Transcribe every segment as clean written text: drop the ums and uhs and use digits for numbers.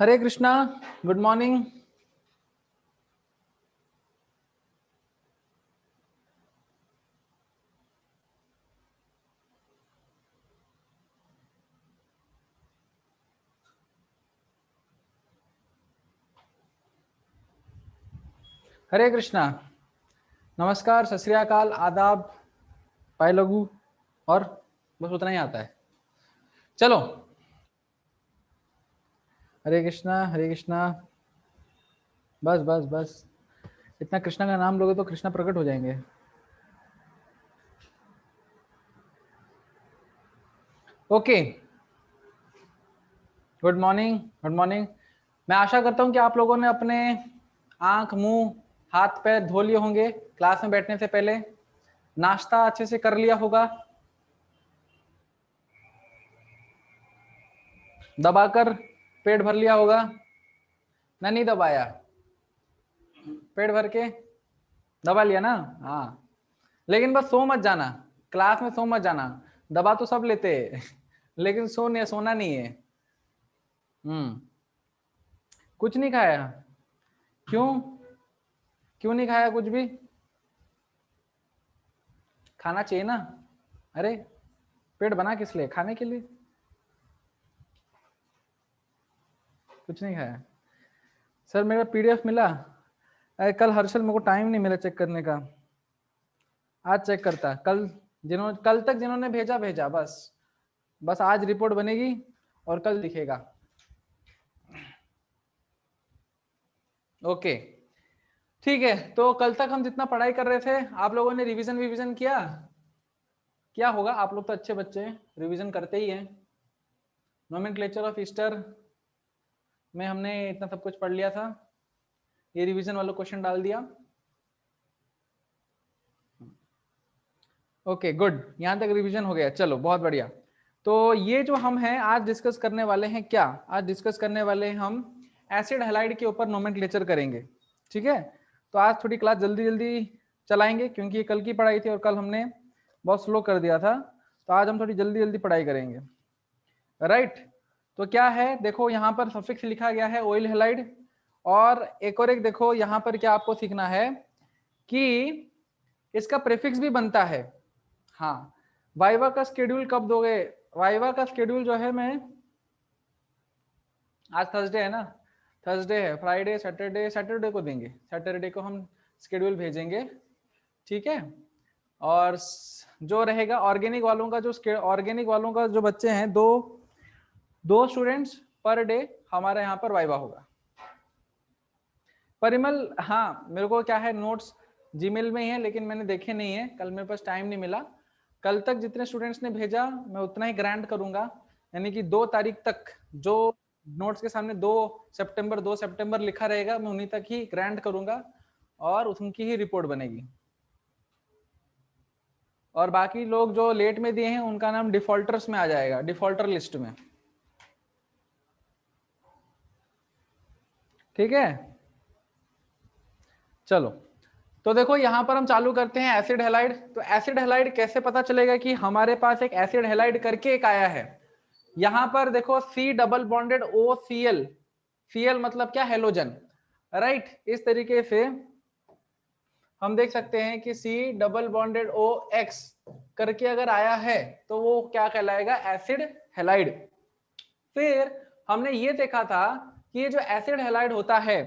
हरे Krishna, good morning. हरे कृष्णा, नमस्कार, सत श्री अकाल, आदाब, पाए लगू, और बस उतना ही आता है। चलो, हरे कृष्णा हरे कृष्णा। बस बस बस, इतना कृष्णा का नाम लोगे तो कृष्णा प्रकट हो जाएंगे। Okay, good morning, good morning. मैं आशा करता हूं कि आप लोगों ने अपने आंख, मुंह, हाथ पैर धो लिए होंगे क्लास में बैठने से पहले। नाश्ता अच्छे से कर लिया होगा, दबाकर पेट भर लिया होगा ना? नहीं दबाया, पेट भर के दबा लिया ना? हाँ, लेकिन बस सो मत जाना, क्लास में सो मत जाना। दबा तो सब लेते हैं लेकिन सोना नहीं है। कुछ नहीं खाया? क्यों? क्यों नहीं खाया कुछ भी? खाना चाहिए ना। अरे, पेट बना किस लिए? खाने के लिए। कुछ नहीं खाया? सर मेरा पीडीएफ मिला? अरे कल हर्षल, मेरे को टाइम नहीं मिला चेक करने का। आज चेक करता। कल तक जिन्होंने भेजा भेजा, बस आज रिपोर्ट बनेगी और कल दिखेगा। ओके, ठीक है। तो कल तक हम जितना पढ़ाई कर रहे थे, आप लोगों ने रिवीजन किया? क्या होगा, आप लोग तो अच्छे बच्चे हैं, रिवीजन करते ही हैं। नोमेनक्लेचर ऑफ ईस्टर में हमने इतना सब कुछ पढ़ लिया था। ये रिवीजन वाला क्वेश्चन डाल दिया। ओके गुड, यहां तक रिवीजन हो गया। चलो बहुत बढ़िया। तो ये जो हम हैं आज डिस्कस करने वाले हैं, क्या आज डिस्कस करने वाले हैं हम एसिड हैलाइड के ऊपर नोमेनक्लेचर करेंगे। ठीक है, तो आज थोड़ी क्लास जल्दी जल्दी चलाएंगे क्योंकि ये कल की पढ़ाई थी और कल हमने बहुत स्लो कर दिया था। तो आज हम थोड़ी जल्दी जल्दी पढ़ाई करेंगे, राइट? तो क्या है, देखो यहाँ पर सफिक्स लिखा गया है ऑयल हैलाइड। और एक देखो यहाँ पर क्या आपको सीखना है कि इसका प्रीफिक्स भी बनता है। हाँ, वाइवा का शेड्यूल कब दोगे? वाइवा का शेड्यूल जो है, मैं आज थर्सडे है ना, थर्सडे है, फ्राइडे सैटरडे को देंगे। सैटरडे को हम शेड्यूल भेजेंगे, ठीक है? और जो रहेगा ऑर्गेनिक वालों का, जो बच्चे हैं, दो स्टूडेंट्स पर डे हमारे यहाँ पर वाइवा होगा। परिमल, हाँ मेरे को क्या है, नोट्स जीमेल में ही है लेकिन मैंने देखे नहीं है, कल मेरे पास टाइम नहीं मिला। कल तक जितने स्टूडेंट्स ने भेजा मैं उतना ही ग्रांट करूंगा, यानी कि 2 तारीख तक जो नोट्स के सामने 2 सितंबर लिखा रहेगा, मैं उन्हीं तक ही ग्रांट करूंगा और उनकी ही रिपोर्ट बनेगी। और बाकी लोग जो लेट में दिए हैं उनका नाम डिफॉल्टर्स में आ जाएगा, डिफॉल्टर लिस्ट में। ठीक है, चलो। तो देखो यहाँ पर हम चालू करते हैं एसिड हैलाइड। तो एसिड हैलाइड कैसे पता चलेगा कि हमारे पास एक एसिड हैलाइड करके एक आया है? यहाँ पर देखो C double bonded OCl, Cl मतलब क्या, हेलोजन, राइट? इस तरीके से हम देख सकते हैं कि C डबल बॉन्डेड OX करके अगर आया है तो वो क्या कहलाएगा, एसिड हैलाइड। फिर हमने ये देखा था कि ये जो एसिड हैलाइड होता है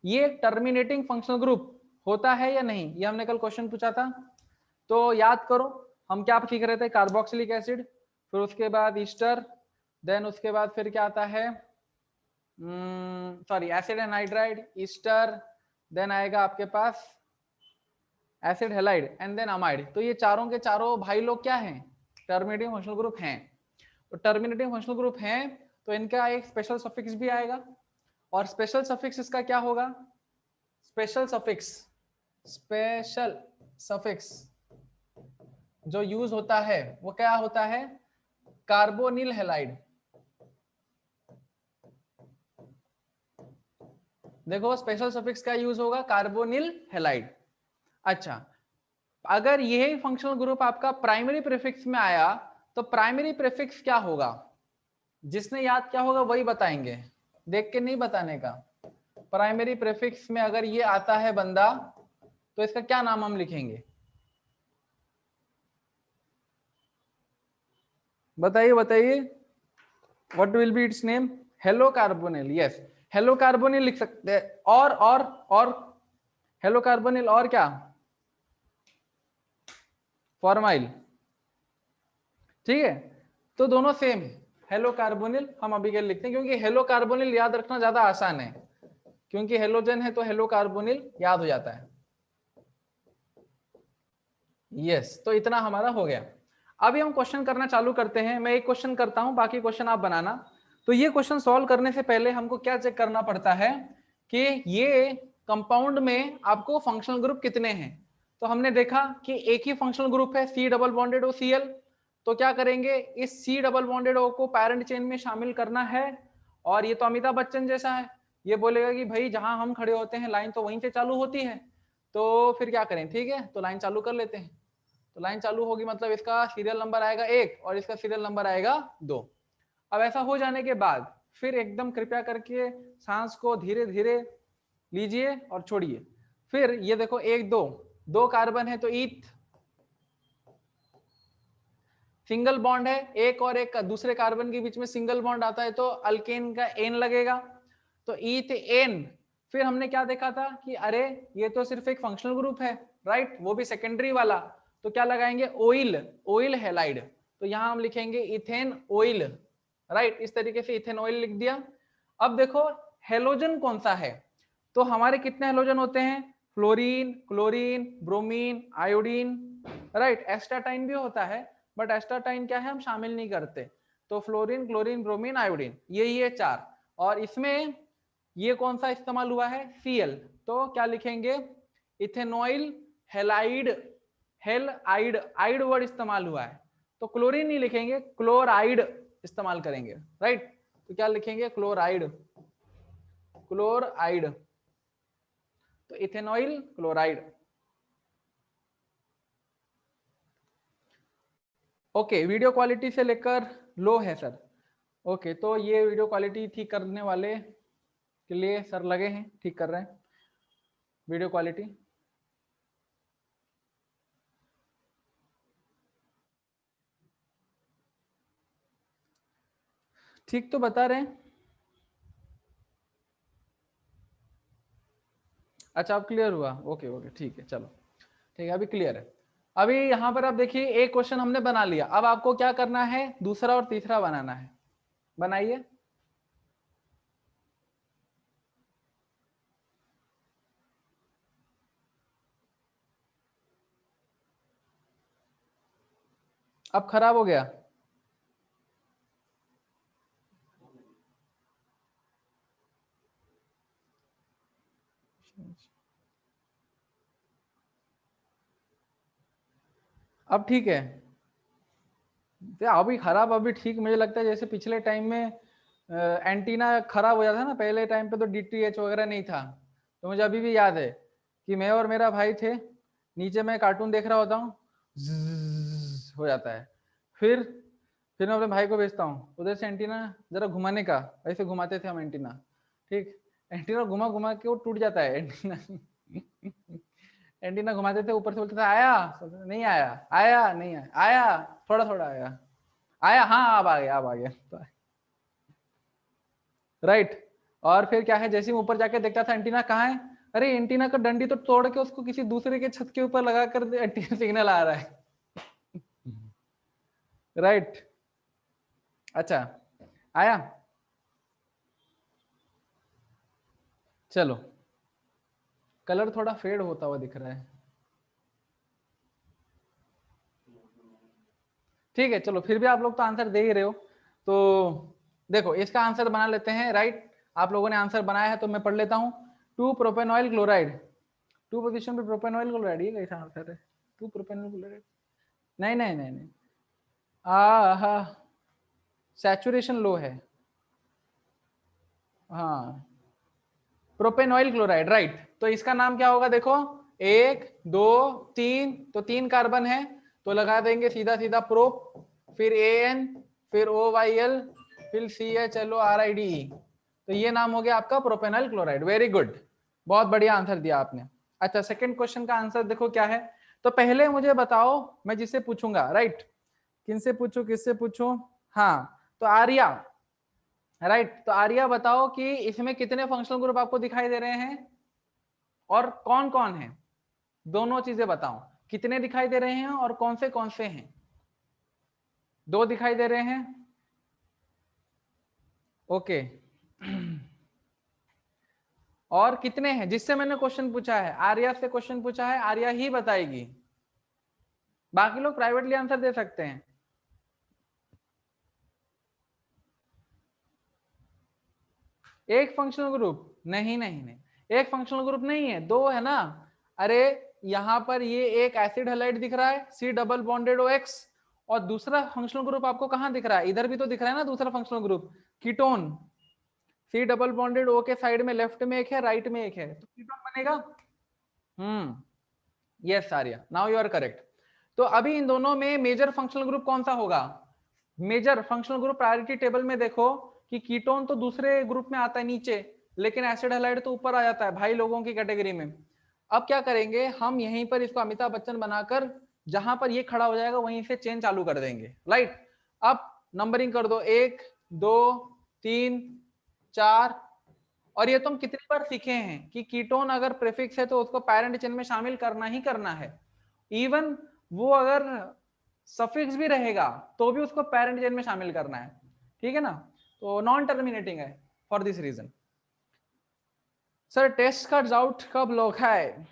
ये टर्मिनेटिंग फंक्शनल ग्रुप होता है या नहीं, ये हमने कल क्वेश्चन पूछा था। तो याद करो हम क्या सीख रहे थे, कार्बोक्सिलिक एसिड, फिर उसके बाद ईस्टर, देन उसके बाद फिर क्या आता है, sorry acid anhydride, ester, then आएगा आपके पास acid halide and then amide. तो ये चारों के चारों भाई लोग क्या हैं, टर्मिनेटिंग फंक्शनल ग्रुप हैं। तो टर्मिनेटिंग फंक्शनल ग्रुप हैं तो इनका एक स्पेशल सफिक्स भी आएगा। और स्पेशल सफिक्स इसका क्या होगा, स्पेशल सफिक्स जो यूज होता है वो क्या होता है, कार्बोनिल हैलाइड। देखो स्पेशल सफिक्स का यूज होगा, कार्बोनिल हैलाइड। अच्छा, अगर यही फंक्शनल ग्रुप आपका प्राइमरी प्रीफिक्स में आया तो प्राइमरी प्रीफिक्स क्या होगा, जिसने याद क्या होगा वही बताएंगे। देख के नहीं बताने का। प्राइमरी प्रीफिक्स में अगर ये आता है बंदा तो इसका क्या नाम हम लिखेंगे, बताइए बताइए। What will be it's name? Hello carbonyl. Yes, hello carbonyl लिख सकते हैं। और हेलो कार्बोनिल और क्या? फॉर्माइल। ठीक है, तो दोनों सेम है। हेलो कार्बोनिल हम अभी के लिखते हैं क्योंकि हेलो कार्बोनिल याद रखना ज्यादा आसान है, क्योंकि हेलोजन है तो हेलो कार्बोनिल याद हो जाता है। यस, तो इतना हमारा हो गया। अभी हम क्वेश्चन करना चालू करते हैं। मैं एक क्वेश्चन करता हूं, बाकी क्वेश्चन आप बनाना। तो ये क्वेश्चन सॉल्व करने से पहले हमको क्या चेक करना पड़ता है कि ये कंपाउंड में आपको फंक्शनल ग्रुप कितने हैं। तो हमने देखा कि एक ही फंक्शनल ग्रुप है सी डबल बॉन्डेड ओ Cl। तो क्या करेंगे, इस सी डबल बॉन्डेड ओ को पैरेंट चेन में शामिल करना है। और ये तो अमिताभ बच्चन जैसा है, ये बोलेगा कि भाई जहां हम खड़े होते हैं लाइन तो वहीं से चालू होती है। तो फिर क्या करें, ठीक है तो लाइन चालू कर लेते हैं। तो लाइन चालू होगी मतलब इसका सीरियल नंबर आएगा 1 और इसका सीरियल नंबर आएगा 2। अब ऐसा हो जाने के बाद फिर एकदम कृपया करके सांस को धीरे धीरे लीजिए और छोड़िए। फिर ये देखो 1 2 2 कार्बन है तो ईथ सिंगल बॉन्ड है, एक और एक दूसरे कार्बन के बीच में सिंगल बॉन्ड आता है तो अल्केन का एन लगेगा, तो ईथ एन। फिर हमने क्या देखा था कि अरे ये तो सिर्फ एक फंक्शनल ग्रुप है, राइट, वो भी सेकेंडरी वाला। तो क्या लगाएंगे, ओइल, ओइल हैलाइड। तो यहां हम लिखेंगे इथेन ओइल, राइट, इस तरीके से इथेन ऑयल लिख दिया। अब देखो हेलोजन कौन सा है, तो हमारे कितने हेलोजन होते हैं, fluorine, chlorine, bromine, iodine, right, एस्टाटाइन भी होता है बट एस्टाटाइन क्या है हम शामिल नहीं करते। तो फ्लोरीन, क्लोरीन, ब्रोमीन, आयोडीन, ये 4। और इसमें ये कौन सा इस्तेमाल हुआ है, Cl। तो क्या लिखेंगे, इथेनॉइल हेलाइड, हेल आइड, आइड वर्ड इस्तेमाल हुआ है। तो क्लोरीन नहीं लिखेंगे, क्लोराइड इस्तेमाल करेंगे, राइट। तो क्या लिखेंगे, क्लोराइड, क्लोराइड, तो ethanoyl chloride. Okay, video quality से लेकर लो है सर। ओके, तो ये वीडियो क्वालिटी ठीक करने वाले के लिए सर लगे हैं, ठीक कर रहे हैं वीडियो क्वालिटी। ठीक तो बता रहे हैं। अच्छा अब क्लियर हुआ, ओके ओके ठीक है, चलो ठीक है अभी क्लियर है। अभी यहाँ पर आप देखिए एक क्वेश्चन हमने बना लिया, अब आपको क्या करना है, दूसरा और तीसरा बनाना है। बनाइए। अब खराब हो गया, अब ठीक है। अभी खराब अभी ठीक, मुझे लगता है जैसे पिछले टाइम में एंटीना खराब हो जाता था ना, पहले टाइम पे तो DTH वगैरह नहीं था। तो मुझे अभी भी याद है कि मैं और मेरा भाई थे, नीचे मैं कार्टून देख रहा होता हूँ, हो जाता है। फिर मैं अपने भाई को भेजता हूँ उधर से एंटीना जरा घुमाने का, ऐसे घुमाते थे हम एंटीना, ठीक, एंटीना घुमा घुमा के वो टूट जाता है एंटीना। एंटीना घुमाते थे, ऊपर से बोलते थे आया नहीं आया, आया नहीं आया, आया थोड़ा थोड़ा आया, आया हाँ अब आ गया, अब आ गया, राइट। और फिर क्या है, जैसे ही ऊपर जाके देखता था एंटीना कहाँ है, अरे एंटीना का डंडी तो तोड़ के उसको किसी दूसरे के छत के ऊपर लगा कर एंटीना सिग्नल आ रहा है, राइट। अच्छा आया, चलो कलर थोड़ा फेड होता हुआ दिख रहा है, ठीक है चलो, फिर भी आप लोग तो आंसर दे ही रहे हो। तो देखो इसका आंसर बना लेते हैं, राइट। आप लोगों ने आंसर बनाया है तो मैं पढ़ लेता हूँ। 2 प्रोपेनॉइल क्लोराइड, 2 पोजीशन पे प्रोपेनॉइल क्लोराइड, ये कैसा आंसर है, 2 प्रोपेनॉइल क्लोराइड, नहीं नहीं नहीं नहीं, हा सैचुरेशन लो है, हाँ प्रोपेनॉइल क्लोराइड, राइट। तो इसका नाम क्या होगा, देखो 1 2 3, तो 3 कार्बन है तो लगा देंगे सीधा सीधा प्रोप, फिर AN, फिर OYL, फिर CHLORIDE, तो ये नाम हो गया आपका प्रोपेनॉइल क्लोराइड। वेरी गुड, बहुत बढ़िया आंसर दिया आपने। अच्छा, सेकंड क्वेश्चन का आंसर देखो क्या है। तो पहले मुझे बताओ, मैं जिससे पूछूंगा, राइट, किनसे पूछूं, किससे पूछूं? हाँ, तो आर्या, राइट, तो आर्या बताओ कि इसमें कितने फंक्शनल ग्रुप आपको दिखाई दे रहे हैं और कौन कौन है? दोनों चीजें बताओ, कितने दिखाई दे रहे हैं और कौन से हैं? दो दिखाई दे रहे हैं, ओके। और कितने हैं? जिससे मैंने क्वेश्चन पूछा है, आर्या से क्वेश्चन पूछा है, आर्या ही बताएगी, बाकी लोग प्राइवेटली आंसर दे सकते हैं। एक फंक्शनल ग्रुप नहीं, नहीं नहीं, एक फंक्शनल ग्रुप नहीं है, दो है ना। अरे यहां पर ये एक एसिड हैलाइड दिख रहा है, सी डबल बॉन्डेड ओ एक्स, और दूसरा फंक्शनल ग्रुप आपको कहां दिख रहा है? इधर भी तो दिख रहा है ना दूसरा functional group, ketone. C double bonded O के साइड में लेफ्ट में एक है, राइट में एक है, तो कीटोन बनेगा। Yes Arya, now you are correct. तो अभी इन दोनों में मेजर फंक्शनल ग्रुप कौन सा होगा? Major functional group priority table में देखो कि कीटोन तो दूसरे ग्रुप में आता है नीचे, लेकिन एसिड हैलाइड तो ऊपर आ जाता है भाई लोगों की कैटेगरी में। अब क्या करेंगे हम, यहीं पर इसको अमिताभ बच्चन बनाकर जहां पर ये खड़ा हो जाएगा वहीं से चेन चालू कर देंगे, राइट। अब नंबरिंग कर दो, 1 2 3 4। और ये तुम कितनी बार सीखे हैं कि कीटोन अगर प्रीफिक्स है तो उसको पैरेंट चेन में शामिल करना ही करना है। इवन वो अगर सफिक्स भी रहेगा तो भी उसको पैरेंट चेन में शामिल करना है, ठीक है ना। तो नॉन टर्मिनेटिंग है for this reason. Sir test का डाउट कब लोग है?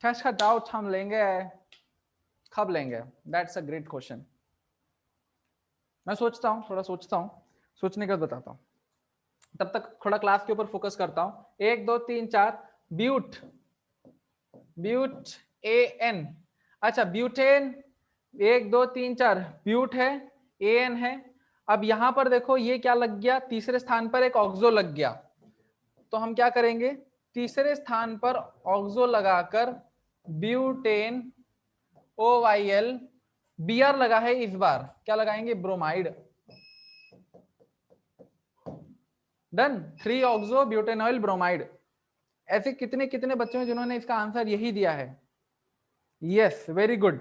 टेस्ट का डाउट हम लेंगे, कब लेंगे? That's a great question. मैं सोचता हूँ, थोड़ा सोचता हूँ, सोचने के बाद बताता हूँ। तब तक थोड़ा क्लास के ऊपर फोकस करता हूँ। 1 2 3 4 ब्यूट, ब्यूट ए एन, अच्छा ब्यूटेन, 1 2 3 4 ब्यूट है, ए एन है। अब यहां पर देखो ये क्या लग गया, तीसरे स्थान पर एक ऑक्सो लग गया। तो हम क्या करेंगे, तीसरे स्थान पर ऑक्सो लगाकर butane O Y L, B R लगा है, इस बार क्या लगाएंगे, bromide. Done, 3 oxo butanoyl bromide. ऐसे कितने कितने बच्चे हैं जिन्होंने इसका आंसर यही दिया है? Yes, very good.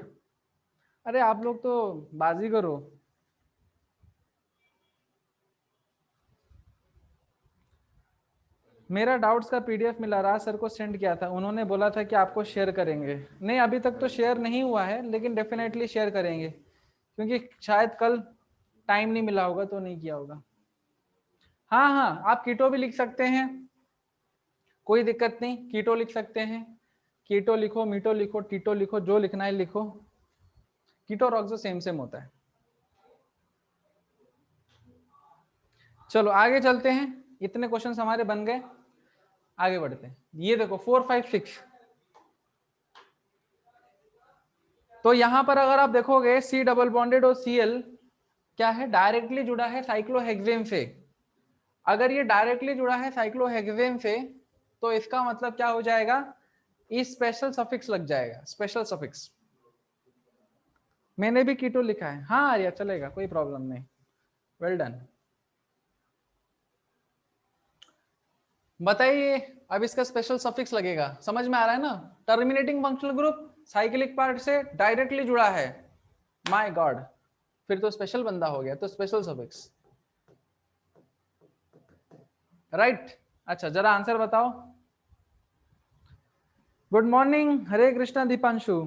अरे आप लोग तो बाजी करो। मेरा डाउट्स का पीडीएफ मिला, राज सर को सेंड किया था, उन्होंने बोला था कि आपको शेयर करेंगे। नहीं अभी तक तो शेयर नहीं हुआ है, लेकिन डेफिनेटली शेयर करेंगे, क्योंकि शायद कल टाइम नहीं मिला होगा तो नहीं किया होगा। हाँ हाँ, आप कीटो भी लिख सकते हैं, कोई दिक्कत नहीं, कीटो लिख सकते हैं। कीटो लिखो, मीटो लिखो, टीटो लिखो, जो लिखना है लिखो। कीटो और ऑक्सो सेम सेम होता है। चलो आगे चलते हैं, इतने क्वेश्चन हमारे बन गए, आगे बढ़ते हैं। ये देखो 4 5 6। तो यहां पर अगर आप देखोगे सी डबल बॉन्डेड और Cl क्या है, डायरेक्टली जुड़ा है साइक्लोहेक्सेन से। अगर ये डायरेक्टली जुड़ा है साइक्लोहेक्सेन से तो इसका मतलब क्या हो जाएगा, इस स्पेशल सफिक्स लग जाएगा, स्पेशल सफिक्स। मैंने भी कीटो लिखा है, हाँ आर्या चलेगा, कोई प्रॉब्लम नहीं, वेल डन। बताइए, अब इसका स्पेशल सफिक्स लगेगा, समझ में आ रहा है ना। Terminating functional group cyclic part से डायरेक्टली जुड़ा है, माय गॉड, फिर तो स्पेशल बंदा हो गया, तो स्पेशल सफिक्स, राइट। अच्छा जरा आंसर बताओ। गुड मॉर्निंग, हरे कृष्णा दीपांशु।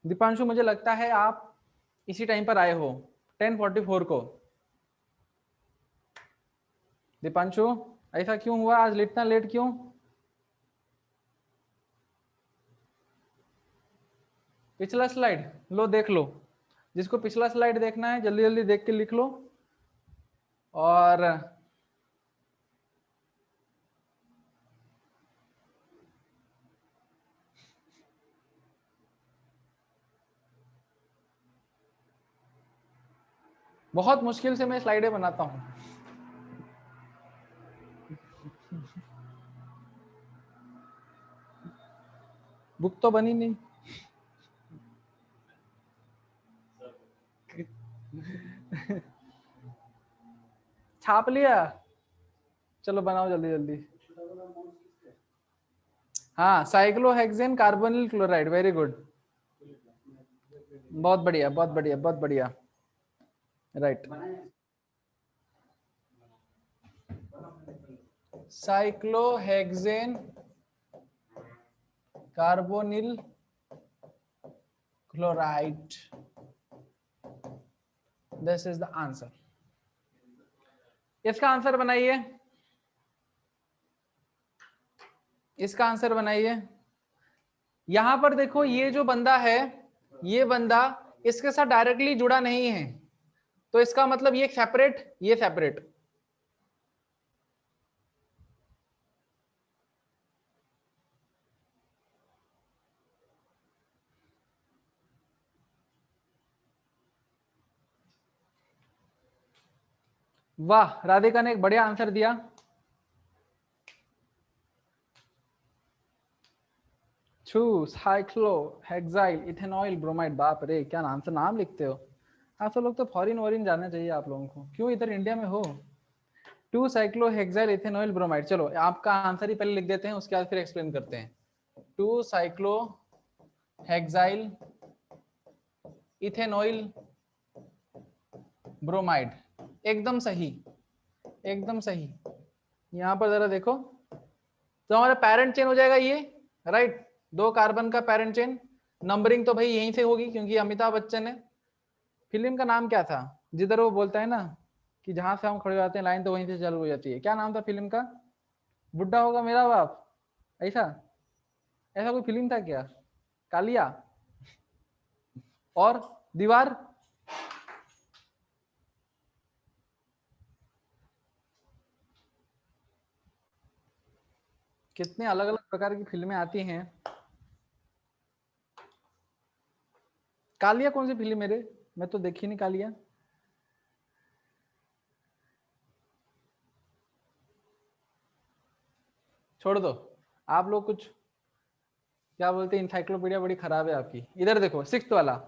दीपांशु मुझे लगता है आप इसी टाइम पर आए हो, 10:44 को। दीपांशु ऐसा क्यों हुआ, आज इतना लेट क्यों? पिछला स्लाइड लो, देख लो, जिसको पिछला स्लाइड देखना है जल्दी जल्दी देख के लिख लो। और बहुत मुश्किल से मैं स्लाइडें बनाता हूं, बुक तो बनी नहीं। छाप लिया, चलो बनाओ जल्दी जल्दी। हाँ, cyclohexane carbonyl chloride, very good, बहुत बढ़िया बहुत बढ़िया बहुत बढ़िया, right. Cyclohexane carbonyl chloride, this is the answer. इसका आंसर बनाइए, इसका आंसर बनाइए। यहां पर देखो ये जो बंदा है, ये बंदा इसके साथ डायरेक्टली जुड़ा नहीं है, तो इसका मतलब ये सेपरेट, ये सेपरेट। वाह, राधिका ने एक बढ़िया आंसर दिया। साइक्लोहेक्साइल इथेनॉइल ब्रोमाइड, बाप रे क्या नाम से नाम लिखते हो आप सब लोग, तो फॉरिन वॉरिन जाना चाहिए आप लोगों को, क्यों इधर इंडिया में हो। 2 साइक्लोहेक्साइल इथेनॉइल ब्रोमाइड, चलो आपका आंसर ही पहले लिख देते हैं, उसके बाद फिर एक्सप्लेन करते हैं। 2 साइक्लोहेक्साइल इथेनॉइल ब्रोमाइड, एकदम सही, एकदम सही। यहां पर जरा देखो, तो हमारा पैरेंट चेन हो जाएगा ये, राइट। 2 कार्बन का पैरेंट चेन, नंबरिंग तो भाई यहीं से होगी क्योंकि अमिताभ बच्चन है। फिल्म का नाम क्या था, जिधर वो बोलता है ना कि जहां से हम खड़े हो जाते हैं लाइन तो वहीं से चालू हो जाती है, क्या नाम था फिल्म का? बुड्ढा होगा मेरा बाप, ऐसा ऐसा कोई फिल्म था क्या? कालिया और दीवार, कितने अलग अलग प्रकार की फिल्में आती हैं। कालिया कौन सी फिल्म मेरे, मैं तो देखी नहीं कालिया। छोड़ दो, आप लोग कुछ क्या बोलते हैं, इंसाइक्लोपीडिया बड़ी खराब है आपकी। इधर देखो 6th वाला,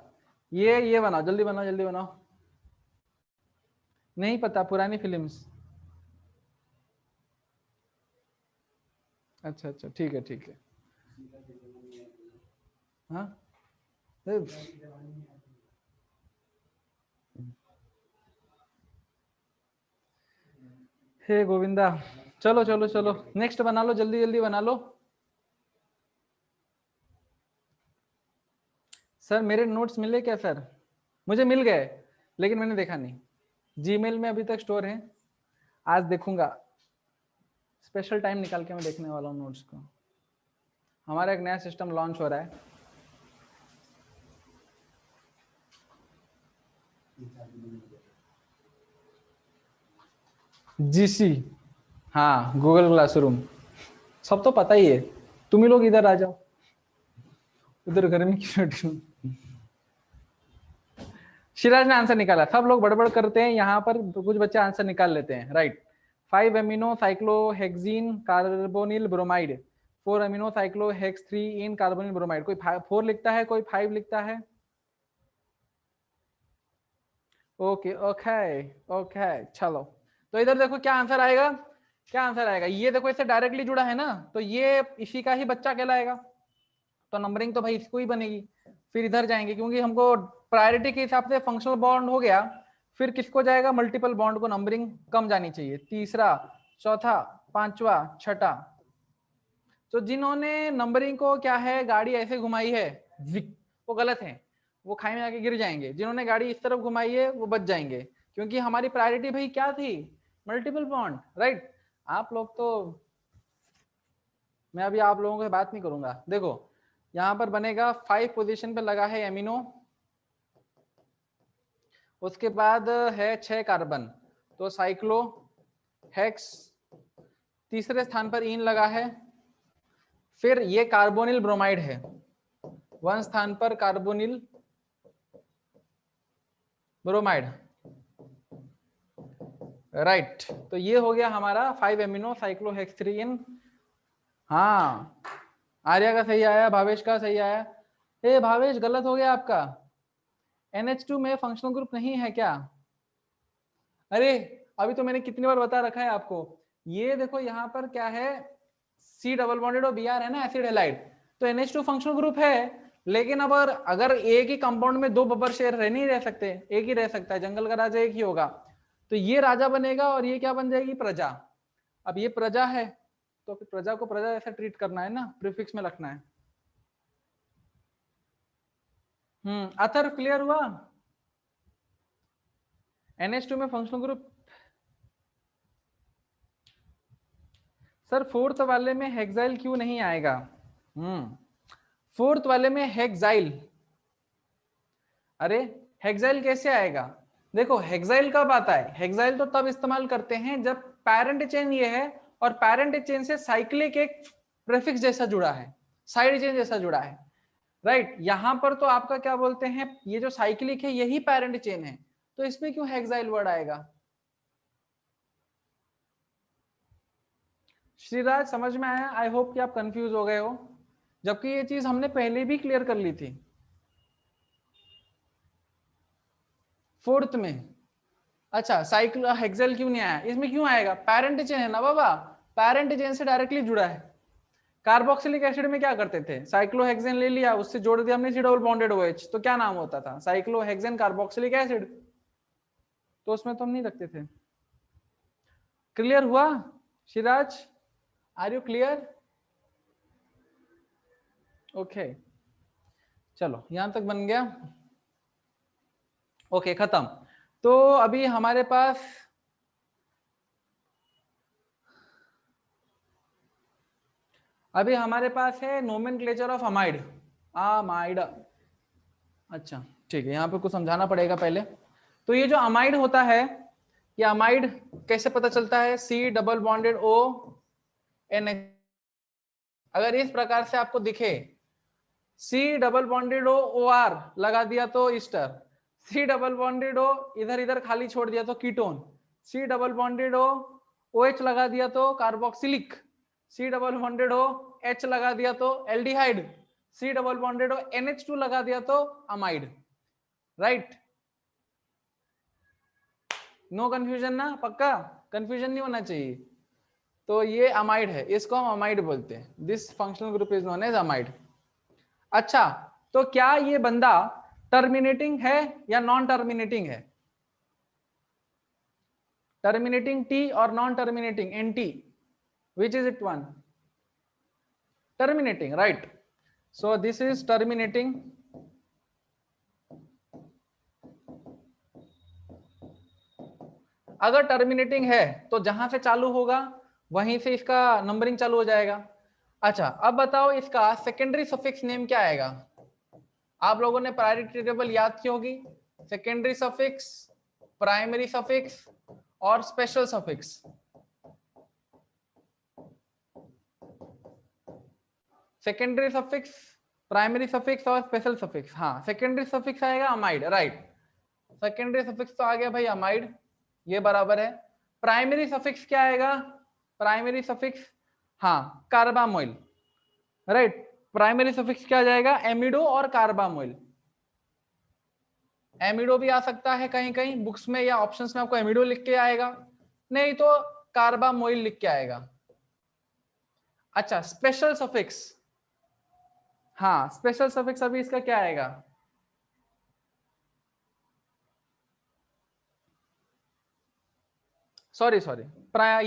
ये बनाओ, जल्दी बनाओ जल्दी बनाओ। नहीं पता, पुरानी फिल्म्स, अच्छा अच्छा ठीक है ठीक है। हाँ हे गोविंदा, चलो चलो चलो नेक्स्ट बना लो, जल्दी जल्दी बना लो। सर मेरे नोट्स मिले क्या सर? मुझे मिल गए लेकिन मैंने देखा नहीं, जीमेल में अभी तक स्टोर है, आज देखूंगा, स्पेशल टाइम निकाल के मैं देखने वाला हूँ नोट्स को। हमारा एक नया सिस्टम लॉन्च हो रहा है, जीसी, हाँ गूगल क्लासरूम, सब तो पता ही है। तुम ही लोग इधर आ जाओ, उधर घर में क्यों बैठे हो? शिराज ने आंसर निकाला, सब लोग बड़बड़ करते हैं यहाँ पर, कुछ बच्चे आंसर निकाल लेते हैं, right. 5 amino cyclohexene carbonyl bromide, 4 amino साइक्लोहेक्स 3 इन कार्बोनिल ब्रोमाइड। कोई 4 लिखता है, कोई 5 लिखता है। ओके ओके ओके चलो, तो इधर देखो क्या आंसर आएगा, क्या आंसर आएगा, ये देखो इससे डायरेक्टली जुड़ा है ना, तो ये इसी का ही बच्चा कहलाएगा, तो नंबरिंग तो भाई इसको ही बनेगी। फिर इधर जाएंगे क्योंकि हमको प्रायोरिटी के हिसाब से फंक्शनल बॉन्ड हो गया, फिर किसको जाएगा, मल्टीपल बॉन्ड को नंबरिंग कम जानी चाहिए, तीसरा, चौथा, पांचवा, छठा। तो जिन्होंने नंबरिंग को क्या है, गाड़ी ऐसे घुमाई है वो गलत है, वो खाई में आके गिर जाएंगे। जिन्होंने गाड़ी इस तरफ घुमाई है वो बच जाएंगे, क्योंकि हमारी प्रायोरिटी भाई क्या थी, मल्टीपल बॉन्ड, राइट। आप लोग तो, मैं अभी आप लोगों से बात नहीं करूंगा। देखो यहां पर बनेगा 5 पोजीशन पे लगा है एमिनो, उसके बाद है 6 कार्बन, तो साइक्लो हेक्स, तीसरे स्थान पर इन लगा है, फिर ये कार्बोनिल ब्रोमाइड है, 1 स्थान पर कार्बोनिल ब्रोमाइड, राइट। तो ये हो गया हमारा 5 एमिनो साइक्लोहेक्स 3 इन। हाँ आर्या का सही आया, भावेश का सही आया। ए भावेश गलत हो गया आपका, NH2 में फंक्शनल ग्रुप नहीं है क्या? अरे अभी तो मैंने कितनी बार बता रखा है आपको, ये देखो यहाँ पर क्या है, C डबल बॉन्डेड और Br है ना एसिड हैलाइड, तो NH2 फंक्शनल ग्रुप है। लेकिन अब अगर एक ही कंपाउंड में 2 बबर शेयर नहीं रह सकते, एक ही रह सकता है, जंगल का राजा एक ही होगा, तो ये राजा बनेगा और ये क्या बन जाएगी, प्रजा। अब ये प्रजा है तो फिर प्रजा को प्रजा ऐसा ट्रीट करना है ना, प्रीफिक्स में रखना है। अथर क्लियर हुआ? NH2 में फंक्शनल ग्रुप। सर फोर्थ वाले में हेक्साइल क्यों नहीं आएगा? फोर्थ वाले में हेक्साइल, अरे हेक्साइल कैसे आएगा? देखो हेक्साइल कब आता है, हेक्साइल तो तब इस्तेमाल करते हैं जब पैरेंट चेन ये है और पैरेंट चेन से साइक्लिक एक प्रीफिक्स जैसा जुड़ा है, साइड चेन जैसा जुड़ा है, राइट। यहां पर तो आपका क्या बोलते हैं, ये जो साइक्लिक है यही पैरेंट चेन है, तो इसमें क्यों हेक्साइल वर्ड आएगा? श्रीराज समझ में आया? आई होप कि आप कंफ्यूज हो गए हो, जबकि ये चीज हमने पहले भी क्लियर कर ली थी फोर्थ में। अच्छा साइक्लो हेक्साइल क्यों नहीं आया? इसमें क्यों आएगा, पैरेंट चेन है ना बाबा, पैरेंट चेन से डायरेक्टली जुड़ा है। कार्बोक्सिलिक एसिड में क्या करते थे, साइक्लोहेक्सेन ले लिया, उससे जोड़ दिया हमने डबल बॉन्डेड OH, तो क्या नाम होता था, साइक्लोहेक्सेन कार्बोक्सिलिक एसिड, तो उसमें तो हम नहीं रखते थे। क्लियर हुआ Shiraz? Are you clear? Okay चलो यहां तक बन गया। ओके खत्म। तो अभी हमारे पास है नोमेनक्लेचर ऑफ अमाइड। अमाइड, अच्छा ठीक है, यहाँ पे कुछ समझाना पड़ेगा पहले। तो ये जो अमाइड होता है, ये अमाइड कैसे पता चलता है, C डबल बॉन्डेड ONH, अगर इस प्रकार से आपको दिखे, C डबल बॉन्डेड OR लगा दिया तो Easter, C double bonded O इधर इधर खाली छोड़ दिया तो ketone, C double bonded OH लगा दिया तो carboxylic, C double bonded OH लगा दिया तो aldehyde, C double bonded NH2 लगा दिया तो अमाइड, राइट। नो कंफ्यूजन ना, पक्का कंफ्यूजन नहीं होना चाहिए। तो ये अमाइड है, इसको हम अमाइड बोलते हैं, this functional group is known as amide. अच्छा तो क्या ये बंदा टर्मिनेटिंग है या नॉन टर्मिनेटिंग है, टर्मिनेटिंग T और non terminating NT, which is it one? Terminating, right? So this is terminating. अगर टर्मिनेटिंग है तो जहां से चालू होगा वहीं से इसका नंबरिंग चालू हो जाएगा। अच्छा अब बताओ इसका सेकेंडरी सफिक्स नेम क्या आएगा? आप लोगों ने प्रायोरिटी टेबल याद की होगी, सेकेंडरी सफिक्स, प्राइमरी सफिक्स और special suffix. Secondary suffix, primary suffix और स्पेशल सफिक्स। हाँ सेकेंडरी सफिक्स आएगा अमाइड, राइट। सेकेंडरी सफिक्स तो आ गया भाई अमाइड, ये बराबर है। प्राइमरी सफिक्स क्या आएगा, प्राइमरी सफिक्स, हाँ कार्बामोइल, राइट। प्राइमरी सफिक्स क्या आ जाएगा, एमिडो और कार्बामोइल। एमिडो भी आ सकता है कहीं कहीं बुक्स में या ऑप्शंस में, आपको एमिडो लिख के आएगा, नहीं तो कार्बामोइल लिख के आएगा। अच्छा स्पेशल सफिक्स, हाँ स्पेशल सफिक्स अभी इसका क्या आएगा, सॉरी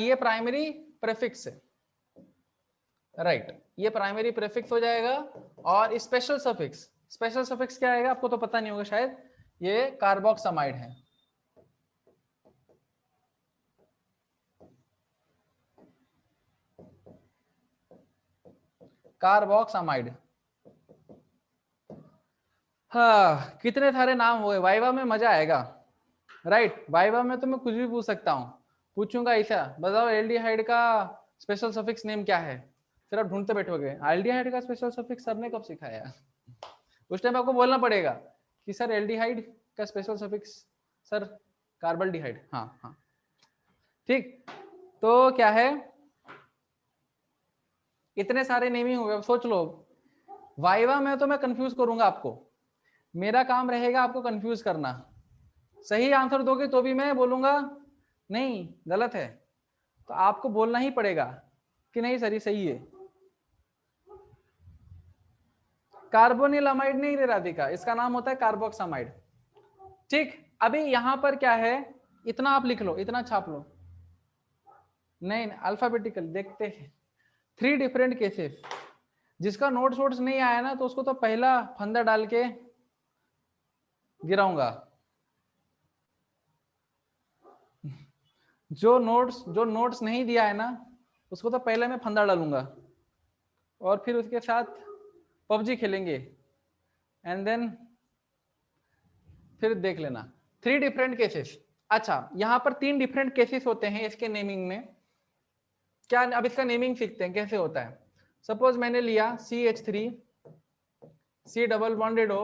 ये प्राइमरी प्रेफिक्स है, राइट ये प्राइमरी प्रेफिक्स हो जाएगा। और स्पेशल सफिक्स क्या आएगा, आपको तो पता नहीं होगा शायद, ये कार्बोक्सामाइड है। कार्बोक्सामाइड, हाँ कितने सारे नाम हुए, वाइवा में मजा आएगा, राइट। वाइवा में तो मैं कुछ भी पूछ सकता हूँ, पूछूंगा ऐसा बताओ एल्डिहाइड का स्पेशल सफिक्स नेम क्या है, फिर आप ढूंढते बैठोगे एल्डिहाइड का स्पेशल सफिक्स सर ने कब सिखाया। उस टाइम आपको बोलना पड़ेगा कि सर एल्डिहाइड का स्पेशल सफिक्स, सर कार्बल्डिहाइड, हाँ हाँ ठीक। तो क्या है, इतने सारे नेमिंग हो गए, सोच लो। वाइवा में तो मैं कंफ्यूज करूंगा आपको, मेरा काम रहेगा आपको कंफ्यूज करना, सही आंसर दोगे तो भी मैं बोलूंगा नहीं गलत है, तो आपको बोलना ही पड़ेगा कि नहीं सर ये सही है। कार्बोनिल अमाइड नहीं रे राधिका, इसका नाम होता है कार्बोक्सामाइड। ठीक, अभी यहां पर क्या है, इतना आप लिख लो, इतना छाप लो। नहीं, अल्फाबेटिकल देखते हैं। 3 डिफरेंट केसेस। जिसका नोट्स वोट्स नहीं आया ना, तो उसको तो पहला फंदा डाल के गिराऊंगा। जो नोट्स नहीं दिया है ना, उसको तो पहले मैं फंदा डालूंगा और फिर उसके साथ पबजी खेलेंगे एंड देन फिर देख लेना। 3 डिफरेंट केसेस। अच्छा, यहां पर 3 डिफरेंट केसेस होते हैं इसके नेमिंग में। क्या, अब इसका नेमिंग सीखते हैं कैसे होता है। सपोज मैंने लिया CH3 C double bonded O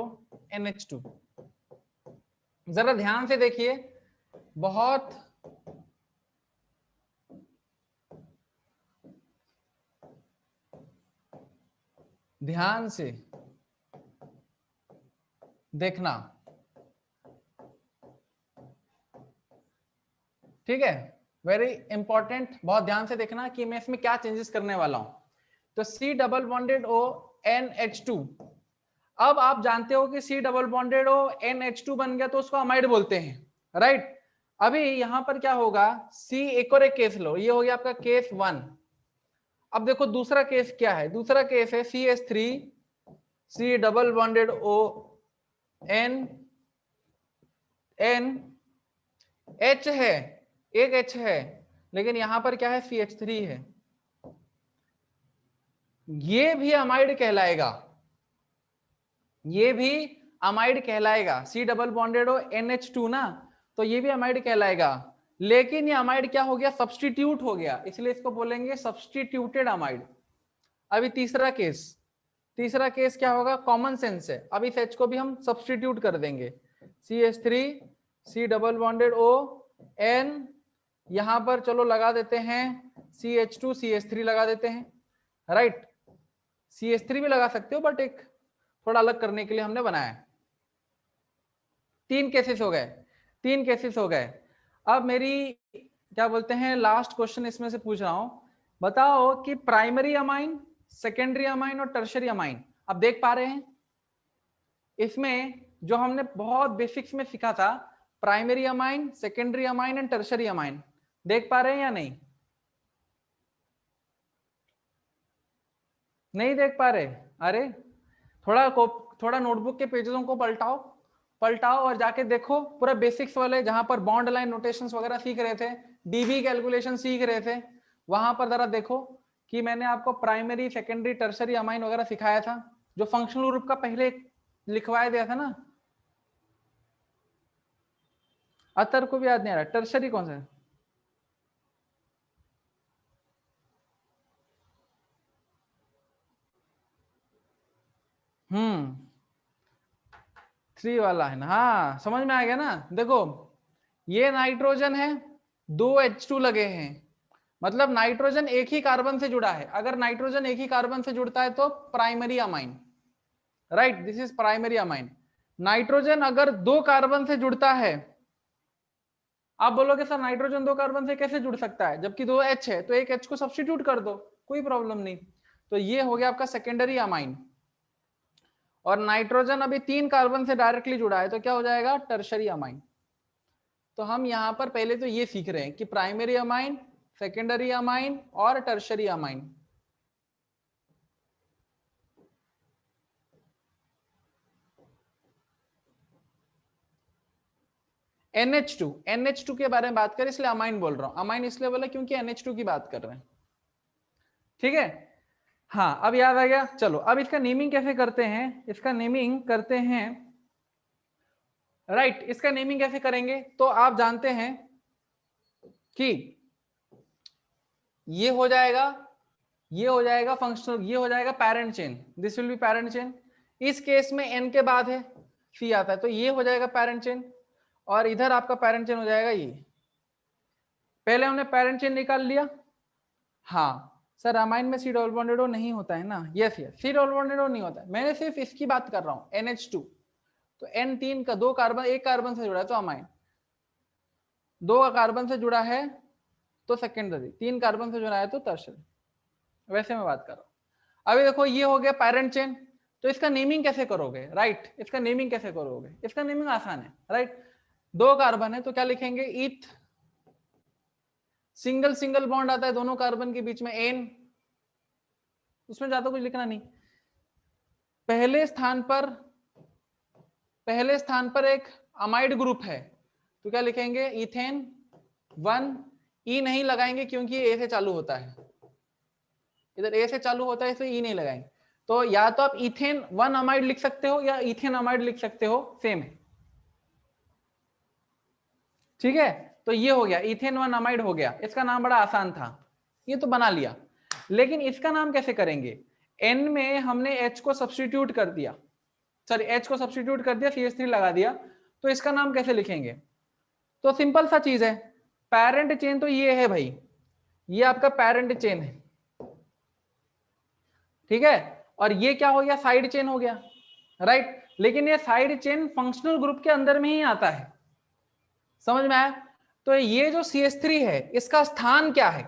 NH2। जरा ध्यान से देखिए, बहुत ध्यान से देखना, ठीक है, वेरी इंपॉर्टेंट, बहुत ध्यान से देखना कि मैं इसमें क्या चेंजेस करने वाला हूं। तो C double bonded O NH2, अब आप जानते हो कि C double bonded O NH2 बन गया तो उसको अमाइड बोलते हैं, राइट। अभी यहां पर क्या होगा, एक और एक केस लो, ये हो गया आपका केस 1। अब देखो दूसरा केस क्या है, दूसरा केस है CH3 C double bonded O N H है, एक H है, लेकिन यहां पर क्या है CH3 है, ये भी अमाइड कहलाएगा, ये भी अमाइड कहलाएगा। C डबल बॉन्डेड हो NH2 ना, तो ये भी अमाइड कहलाएगा, लेकिन ये अमाइड क्या हो गया, सब्स्टिट्यूट हो गया, इसलिए इसको बोलेंगे सब्स्टिट्यूटेड अमाइड। अभी तीसरा केस क्या होगा, कॉमन सेंस है, अब इस H को भी हम सब्स्टिट्यूट कर देंगे, CH3 C double bonded O N, यहां पर चलो लगा देते हैं CH2 CH3 लगा देते हैं, राइट। CH3 भी लगा सकते हो, बट एक थोड़ा अलग करने के लिए हमने बनाया है। 3 केसेस हो गए। अब मेरी क्या बोलते हैं लास्ट क्वेश्चन इसमें से पूछ रहा हूं, बताओ कि प्राइमरी अमाइन, सेकेंडरी अमाइन और टर्शरी अमाइन, अब देख पा रहे हैं इसमें जो हमने बहुत बेसिक्स में सीखा था, primary amine, secondary amine and tertiary amine, देख पा रहे हैं या नहीं? नहीं देख पा रहे? अरे थोड़ा नोटबुक के पेजेस को पलटाओ और जाके देखो पूरा बेसिक्स वाले, जहां पर बॉन्ड लाइन नोटेशंस वगैरह सीख रहे थे, डीबी कैलकुलेशन सीख रहे थे, वहां पर जरा देखो कि मैंने आपको प्राइमरी सेकेंडरी टर्शरी अमाइन वगैरह सिखाया था, जो फंक्शनल ग्रुप का पहले लिखवाया दिया था ना। अतर को भी याद नहीं आ रहा, टर्शरी कौन सा है? हम्म 3 वाला है ना, हाँ समझ में आ गया ना। देखो ये नाइट्रोजन है, 2 H2 लगे हैं, मतलब नाइट्रोजन एक ही कार्बन से जुड़ा है। अगर नाइट्रोजन एक ही कार्बन से जुड़ता है तो primary amine, right, this is primary amine. Nitrogen अगर 2 कार्बन से जुड़ता है, आप बोलोगे सर नाइट्रोजन 2 कार्बन से कैसे जुड़ सकता है जबकि 2 H है, तो एक H को सब्स्टिट्यूट कर दो, कोई प्रॉब्लम नहीं। तो ये हो गया आपका सेकेंडरी अमाइन। और नाइट्रोजन अभी 3 कार्बन से डायरेक्टली जुड़ा है, तो क्या हो जाएगा, टर्शरी अमाइन। तो हम यहां पर पहले तो ये सीख रहे हैं कि प्राइमरी अमाइन, सेकेंडरी अमाइन और टर्शरी अमाइन। NH2 के बारे में बात करें इसलिए अमाइन बोल रहा हूं, अमाइन इसलिए बोला क्योंकि NH2 की बात कर रहे हैं, ठीक है। हाँ अब याद आ गया, चलो अब इसका नेमिंग कैसे करते हैं, इसका नेमिंग करते हैं, राइट। इसका नेमिंग कैसे करेंगे, तो आप जानते हैं कि ये हो जाएगा फंक्शनल, ये हो जाएगा parent chain, this will be parent chain. इस केस में N के बाद है C आता है, तो ये हो जाएगा पैरेंट चेन, और इधर आपका पैरेंट चेन हो जाएगा ये। पहले हमने पैरेंट चेन निकाल लिया। हाँ सर अमाइन में C डबल बॉन्डेड O नहीं होता है ना, yes C double bonded O नहीं होता है, मैंने सिर्फ इसकी बात कर रहा हूं NH2। तो N3 का 2 कार्बन, एक कार्बन से जुड़ा है तो अमाइन, 2 कार्बन से जुड़ा है तो सेकेंडरी, 3 कार्बन से जुड़ा है तो टर्शियरी, वैसे मैं बात कर रहा हूँ। अभी देखो ये हो गया पैरेंट चेन, तो इसका नेमिंग कैसे करोगे, राइट? इसका नेमिंग कैसे करोगे? इसका नेमिंग आसान है, राइट? 2 कार्बन है तो क्या लिखेंगे, ईथ, सिंगल सिंगल बॉन्ड आता है दोनों कार्बन के बीच में, एन, उसमें ज्यादा कुछ लिखना नहीं। पहले स्थान पर एक अमाइड ग्रुप है तो क्या लिखेंगे, इथेन 1, ई नहीं लगाएंगे क्योंकि ए से चालू होता है, इधर ए से चालू होता है इसलिए ई नहीं लगाएंगे। तो या तो आप इथेन 1 अमाइड लिख सकते हो या इथेन अमाइड लिख सकते हो, सेम है, ठीक है? तो ये हो गया इथेन 1 अमाइड हो गया, इसका नाम बड़ा आसान था, ये तो बना लिया। लेकिन इसका नाम कैसे करेंगे, एन में हमने एच को सब्स्टिट्यूट कर दिया, सॉरी एच को सब्स्टिट्यूट कर दिया, CH3 लगा दिया, तो इसका नाम कैसे लिखेंगे? तो सिंपल सा चीज है, पेरेंट चेन तो ये है भाई, ये आपका पेरेंट चेन है, ठीक है? और ये क्या हो गया, साइड चेन हो गया, राइट? लेकिन ये साइड चेन फंक्शनल ग्रुप के अंदर में ही आता है, समझ में आया? तो ये जो CH3 है इसका स्थान क्या है,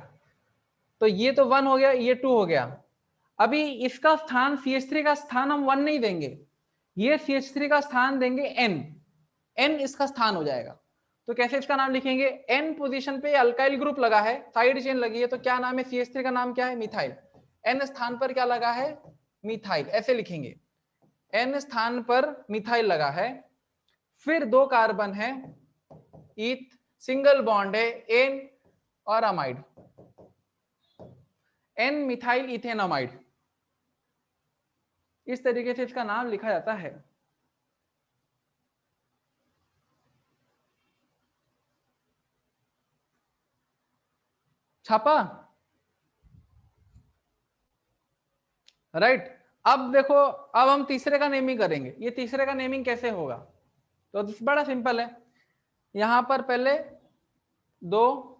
तो ये तो 1 हो गया, ये 2 हो गया। अभी इसका स्थान, CH3 का स्थान हम 1 नहीं देंगे, ये CH3 का स्थान देंगे N, N इसका स्थान हो जाएगा। तो कैसे इसका नाम लिखेंगे, N पोजीशन पे अल्काइल ग्रुप लगा है, साइड चेन लगी है, तो क्या नाम है, CH3 का नाम क्या है, मिथाइल। N स्थान पर क्या लगा है, मिथाइल, ऐसे लिखेंगे, N स्थान पर मिथाइल लगा है, फिर 2 कार्बन है, ईथ, सिंगल बॉन्ड है, एन और अमाइड, एन मिथाइल इथेनमाइड, इस तरीके से इसका नाम लिखा जाता है। छापा, राइट? अब देखो, अब हम तीसरे का नेमिंग करेंगे, ये तीसरे का नेमिंग कैसे होगा, तो बड़ा सिंपल है, यहां पर पहले 2,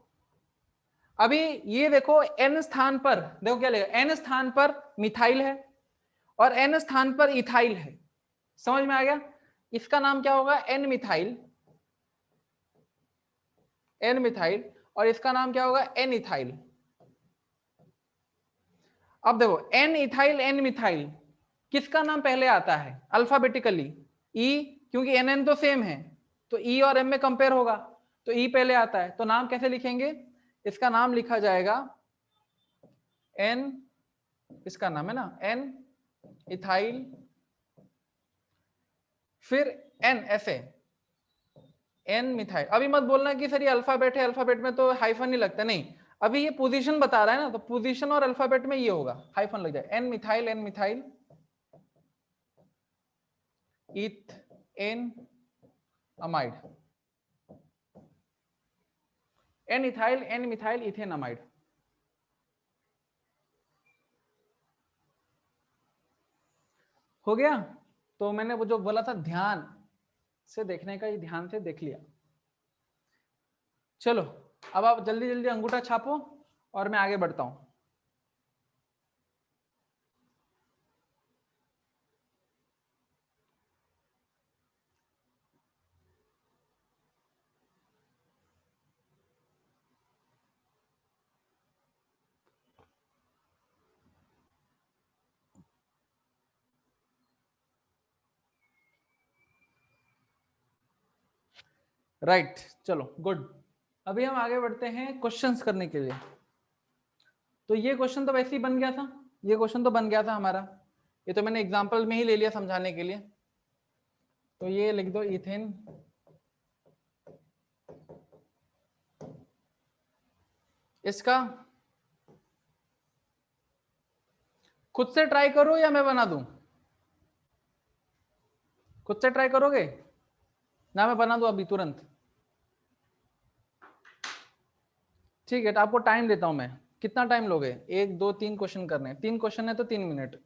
अभी ये देखो N स्थान पर, देखो क्या लगेगा, N स्थान पर मिथाइल है और N स्थान पर इथाइल है, समझ में आ गया? इसका नाम क्या होगा, N मिथाइल, N मिथाइल, और इसका नाम क्या होगा, N इथाइल। अब देखो N इथाइल N मिथाइल, किसका नाम पहले आता है अल्फाबेटिकली, E, क्योंकि NN तो सेम है, तो E और M में कंपेयर होगा, तो E पहले आता है, तो नाम कैसे लिखेंगे, इसका नाम लिखा जाएगा N, इसका नाम है ना N इथाइल, फिर N ऐसे, N मिथाइल। अभी मत बोलना कि सर ये अल्फाबेट है, अल्फाबेट में तो हाइफन नहीं लगता, नहीं, अभी ये पोजीशन बता रहा है ना, तो पोजीशन और अल्फाबेट में ये होगा, हाइफन लग जाए, N methyl N methyl, eth N amide, N ethyl N methyl ethanamide. हो गया? तो मैंने वो जो बोला था ध्यान से देखने का, ये ध्यान से देख लिया। चलो अब आप जल्दी जल्दी अंगूठा छापो और मैं आगे बढ़ता हूं। राइट, चलो गुड। अभी हम आगे बढ़ते हैं क्वेश्चंस करने के लिए। तो ये क्वेश्चन तो वैसे ही बन गया था, ये क्वेश्चन तो बन गया था हमारा, ये तो मैंने एग्जांपल में ही ले लिया समझाने के लिए। तो ये लिख दो इथेन, इसका खुद से ट्राई करो या मैं बना दूं, खुद से ट्राई करोगे ना, मैं बना दूं अभी तुरंत? ठीक है, तो आपको टाइम देता हूं मैं, कितना टाइम लोगे, 1 2 3 क्वेश्चन करने, 3 क्वेश्चन है तो 3 मिनट।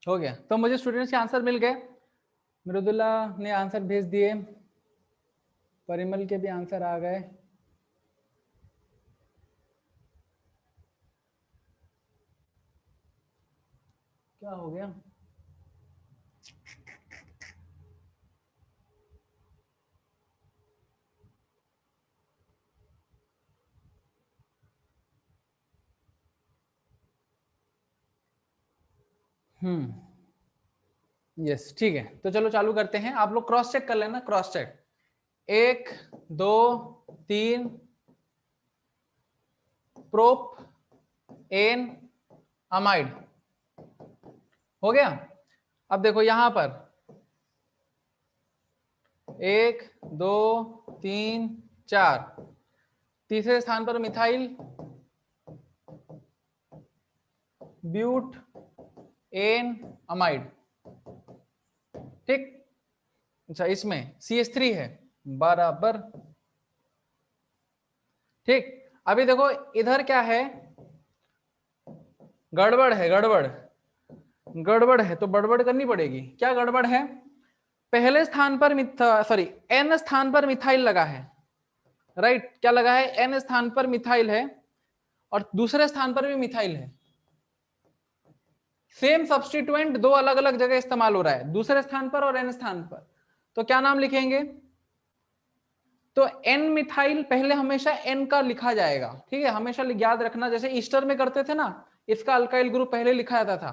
हो गया। तो मुझे स्टूडेंट्स के आंसर मिल गए। मृदुला ने आंसर भेज दिए, परिमल के भी आंसर आ गए। क्या हो गया? यस ठीक है, तो चलो चालू करते हैं। आप लोग क्रॉस चेक कर लेना, cross check. 1 2 3 propanamide. हो गया। अब देखो यहां पर 1 2 3 4, तीसरे स्थान पर मिथाइल ब्यूट एन अमाइड। ठीक। अच्छा, इसमें CH3 है बराबर। ठीक। अभी देखो इधर क्या है, गड़बड़ है, गड़बड़ है, तो गड़बड़ करनी पड़ेगी। क्या गड़बड़ है? पहले स्थान पर सॉरी एन स्थान पर मिथाइल लगा है, राइट। क्या लगा है? एन स्थान पर मिथाइल है और दूसरे स्थान पर भी मिथाइल है। सेम सब्स्टिट्यूएंट दो अलग अलग जगह इस्तेमाल हो रहा है, दूसरे स्थान पर और एन स्थान पर। तो क्या नाम लिखेंगे? तो एन मिथाइल पहले हमेशा एन का लिखा जाएगा, ठीक है, हमेशा याद रखना। जैसे ईस्टर में करते थे ना, इसका अल्काइल ग्रुप पहले लिखा जाता था,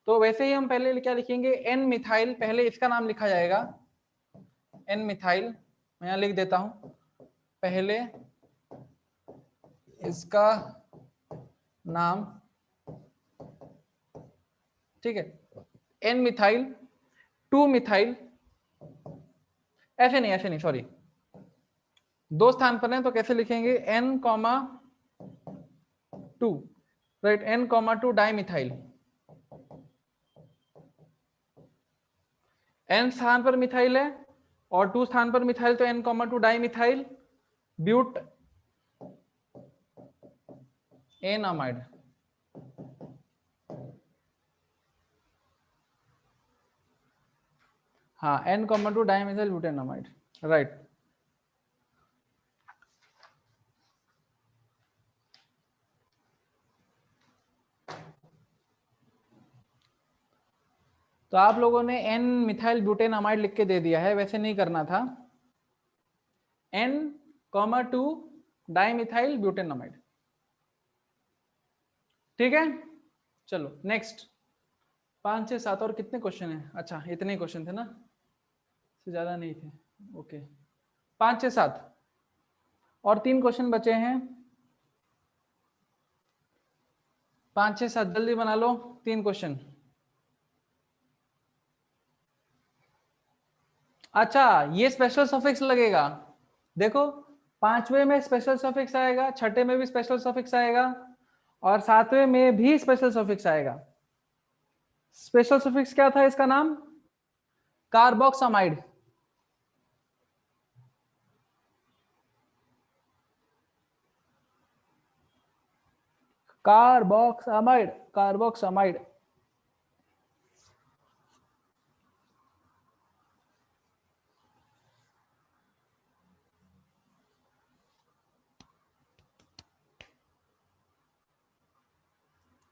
तो वैसे ही हम पहले क्या लिखेंगे? एन मिथाइल, पहले इसका नाम लिखा जाएगा एन मिथाइल। मैं यहां लिख देता हूं, पहले इसका नाम, ठीक है, एन मिथाइल 2 मिथाइल। ऐसे नहीं सॉरी, दो स्थान पर है तो कैसे लिखेंगे? N comma 2, right, N comma 2 di methyl. N स्थान पर मिथाइल है और 2 स्थान पर मिथाइल, तो N comma 2 die methyl butanamide. हाँ, N comma 2 di methyl butanamide, right. तो आप लोगों ने एन मिथाइल ब्यूटेन अमाइड लिख के दे दिया है, वैसे नहीं करना था। N comma 2 di methyl butanamide, ठीक है। चलो नेक्स्ट। 5 6 7 और कितने क्वेश्चन है? अच्छा, इतने ही क्वेश्चन थे ना, से ज्यादा नहीं थे। ओके, 5 6 7 और 3 क्वेश्चन बचे हैं। 5 6 7 जल्दी बना लो, 3 क्वेश्चन। अच्छा, ये स्पेशल सफिक्स लगेगा। देखो, 5वें में स्पेशल सफिक्स आएगा, 6ठे में भी स्पेशल सफिक्स आएगा और 7वें में भी स्पेशल सफिक्स आएगा। स्पेशल सफिक्स क्या था इसका नाम? कार्बोक्सामाइड। Carboxamide, carboxamide.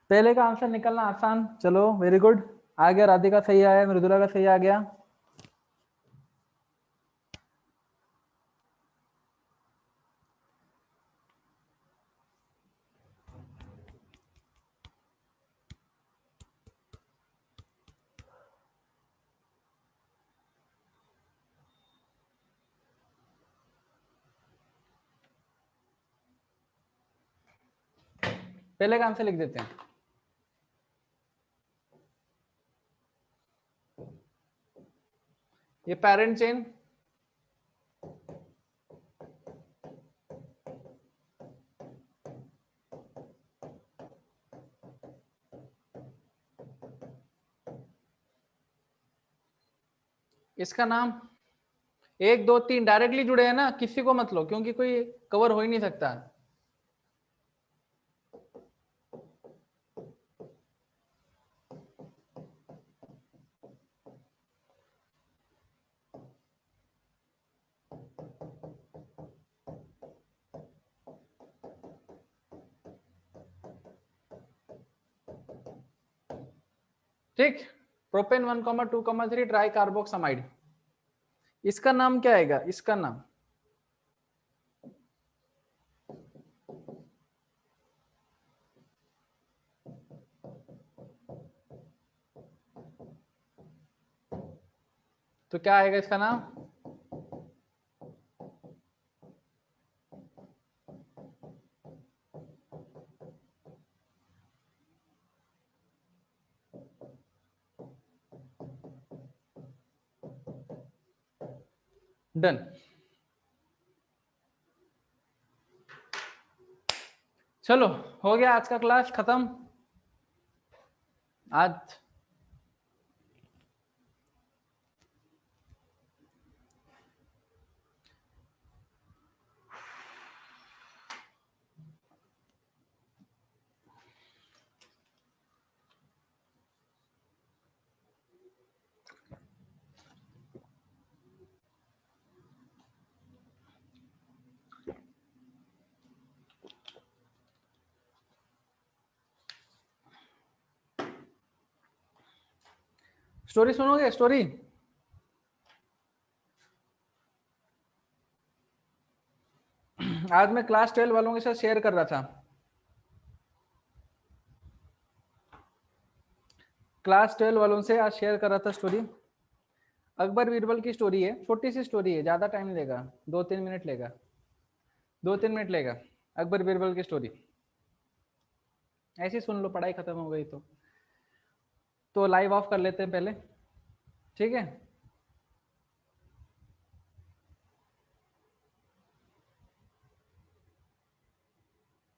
पहले का आंसर निकलना आसान। चलो वेरी गुड, आ गया। राधिका सही आया, मृदुला का सही आ गया। पहले का आंसर लिख देते हैं। ये पेरेंट चेन, इसका नाम 1 2 3 डायरेक्टली जुड़े हैं ना, किसी को मत लो क्योंकि कोई कवर हो ही नहीं सकता। ठीक, प्रोपेन 1,2,3 ट्राई कार्बोक्सामाइड, इसका नाम क्या आएगा, इसका नाम तो क्या आएगा इसका नाम, डन। चलो हो गया आज का क्लास खत्म। आज स्टोरी सुनोगे, स्टोरी आज मैं क्लास 12 वालों के साथ शेयर कर रहा था, क्लास 12 वालों से आज शेयर कर रहा था स्टोरी। अकबर बीरबल की स्टोरी है, छोटी सी स्टोरी है, ज्यादा टाइम लेगा, 2-3 मिनट लेगा, 2-3 मिनट लेगा। अकबर बीरबल की स्टोरी ऐसे ही सुन लो, पढ़ाई खत्म हो गई तो लाइव ऑफ कर लेते हैं पहले, ठीक है।